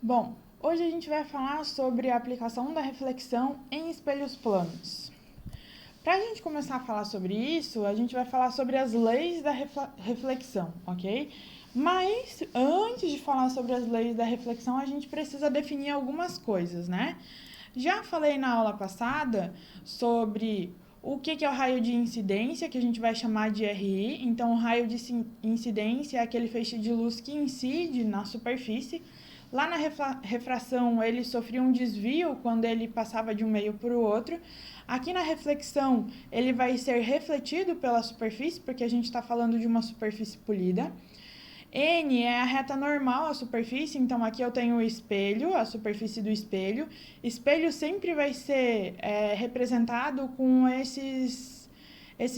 Bom, hoje a gente vai falar sobre a aplicação da reflexão em espelhos planos. Para a gente começar a falar sobre isso, a gente vai falar sobre as leis da reflexão, ok? Mas antes de falar sobre as leis da reflexão, a gente precisa definir algumas coisas, né? Já falei na aula passada sobre o que é o raio de incidência, que a gente vai chamar de RI. Então, o raio de incidência é aquele feixe de luz que incide na superfície. Lá na refração, ele sofria um desvio quando ele passava de um meio para o outro. Aqui na reflexão, ele vai ser refletido pela superfície, porque a gente está falando de uma superfície polida. N é a reta normal, a superfície, então aqui eu tenho o espelho, a superfície do espelho. Espelho sempre vai ser representado com esses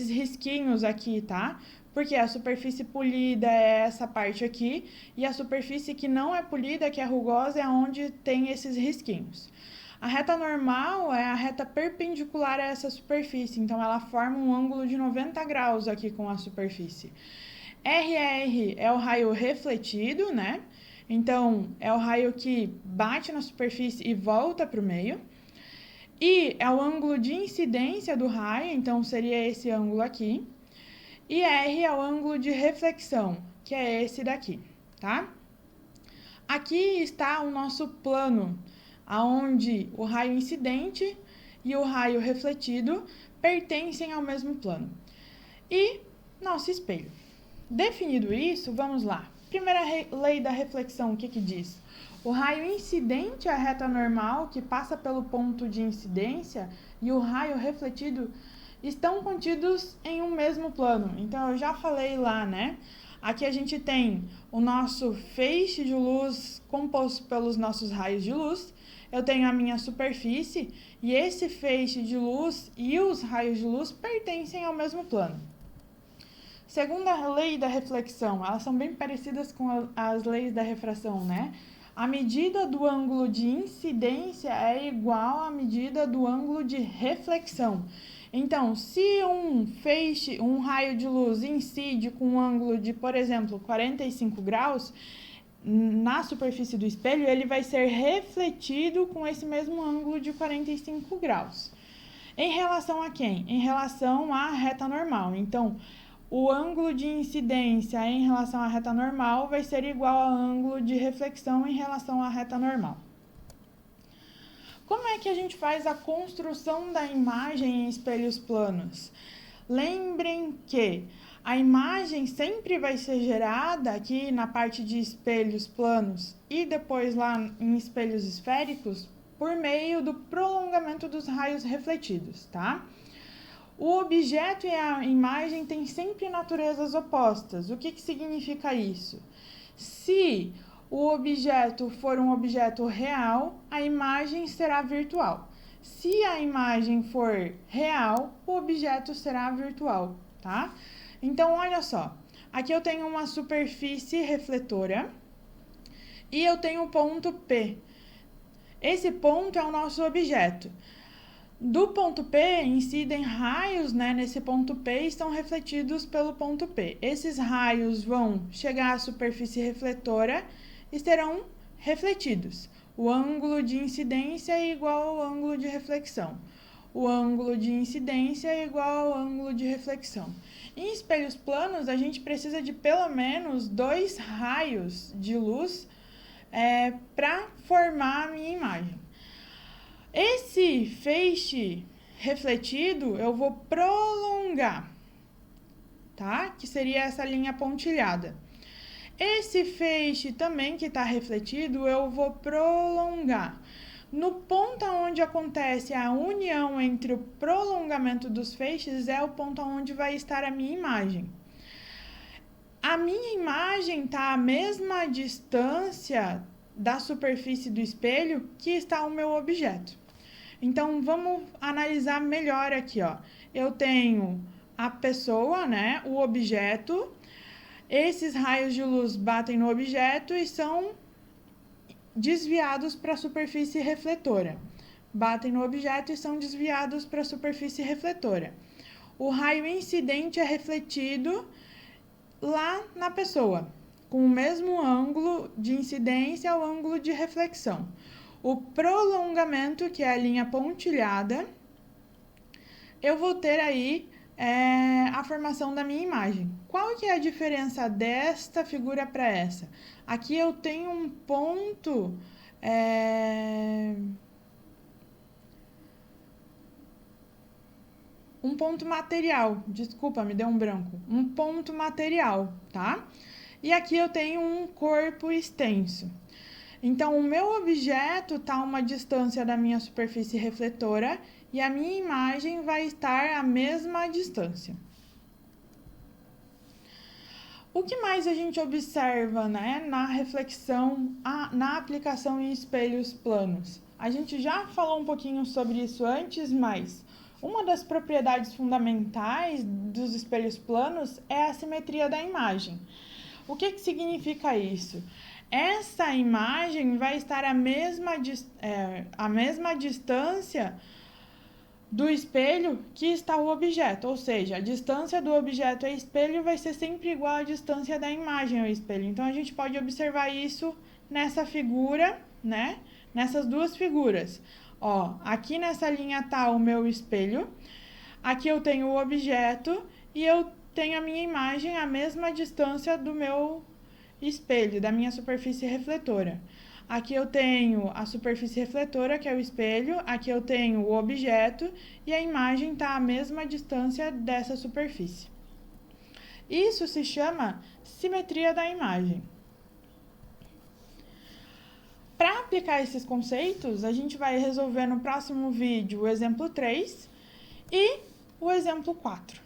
risquinhos aqui, tá? Porque a superfície polida é essa parte aqui, e a superfície que não é polida, que é rugosa, é onde tem esses risquinhos. A reta normal é a reta perpendicular a essa superfície, então ela forma um ângulo de 90 graus aqui com a superfície. RR é o raio refletido, né? Então, é o raio que bate na superfície e volta para o meio. I é o ângulo de incidência do raio, então seria esse ângulo aqui. E R é o ângulo de reflexão, que é esse daqui, tá? Aqui está o nosso plano, onde o raio incidente e o raio refletido pertencem ao mesmo plano. E nosso espelho. Definido isso, vamos lá. Primeira lei da reflexão, o que diz? O raio incidente é a reta normal que passa pelo ponto de incidência e o raio refletido estão contidos em um mesmo plano. Então, eu já falei lá, né? Aqui a gente tem o nosso feixe de luz composto pelos nossos raios de luz. Eu tenho a minha superfície e esse feixe de luz e os raios de luz pertencem ao mesmo plano. Segunda lei da reflexão, elas são bem parecidas com as leis da refração, né? A medida do ângulo de incidência é igual à medida do ângulo de reflexão. Então, se um raio de luz incide com um ângulo de, por exemplo, 45 graus, na superfície do espelho, ele vai ser refletido com esse mesmo ângulo de 45 graus. Em relação a quem? Em relação à reta normal. Então, o ângulo de incidência em relação à reta normal vai ser igual ao ângulo de reflexão em relação à reta normal. Como é que a gente faz a construção da imagem em espelhos planos? Lembrem que a imagem sempre vai ser gerada aqui na parte de espelhos planos e depois lá em espelhos esféricos por meio do prolongamento dos raios refletidos, tá? O objeto e a imagem têm sempre naturezas opostas. O que significa isso? Se o objeto for um objeto real, a imagem será virtual. Se a imagem for real, o objeto será virtual, tá? Então, olha só. Aqui eu tenho uma superfície refletora e eu tenho um ponto P. Esse ponto é o nosso objeto. Do ponto P, incidem raios, né, nesse ponto P e estão refletidos pelo ponto P. Esses raios vão chegar à superfície refletora e serão refletidos. O ângulo de incidência é igual ao ângulo de reflexão. O ângulo de incidência é igual ao ângulo de reflexão. Em espelhos planos, a gente precisa de pelo menos 2 raios de luz para formar a minha imagem. Esse feixe refletido eu vou prolongar, tá? Que seria essa linha pontilhada. Esse feixe também que está refletido eu vou prolongar. No ponto onde acontece a união entre o prolongamento dos feixes é o ponto onde vai estar a minha imagem. A minha imagem está à mesma distância da superfície do espelho que está o meu objeto. Então, vamos analisar melhor aqui, ó. Eu tenho a pessoa, né, o objeto. Esses raios de luz batem no objeto e são desviados para a superfície refletora. Batem no objeto e são desviados para a superfície refletora. O raio incidente é refletido lá na pessoa. com o mesmo ângulo de incidência ao ângulo de reflexão. O prolongamento, que é a linha pontilhada, eu vou ter aí a formação da minha imagem. Qual que é a diferença desta figura para essa? Aqui eu tenho um ponto... um ponto material, desculpa, me deu um branco. Um ponto material, tá? E aqui eu tenho um corpo extenso. Então, o meu objeto está a uma distância da minha superfície refletora e a minha imagem vai estar à mesma distância. O que mais a gente observa, né, na reflexão, na aplicação em espelhos planos? A gente já falou um pouquinho sobre isso antes, mas uma das propriedades fundamentais dos espelhos planos é a simetria da imagem. O que significa isso? Essa imagem vai estar à mesma distância do espelho que está o objeto, ou seja, a distância do objeto ao espelho vai ser sempre igual à distância da imagem ao espelho. Então, a gente pode observar isso nessa figura, né? Nessas duas figuras. Ó, aqui nessa linha está o meu espelho, aqui eu tenho o objeto e eu tenho a minha imagem à mesma distância do meu espelho, da minha superfície refletora. Aqui eu tenho a superfície refletora, que é o espelho, aqui eu tenho o objeto e a imagem está à mesma distância dessa superfície. Isso se chama simetria da imagem. Para aplicar esses conceitos, a gente vai resolver no próximo vídeo o exemplo 3 e o exemplo 4.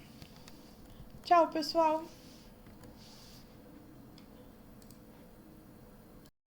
Tchau, pessoal!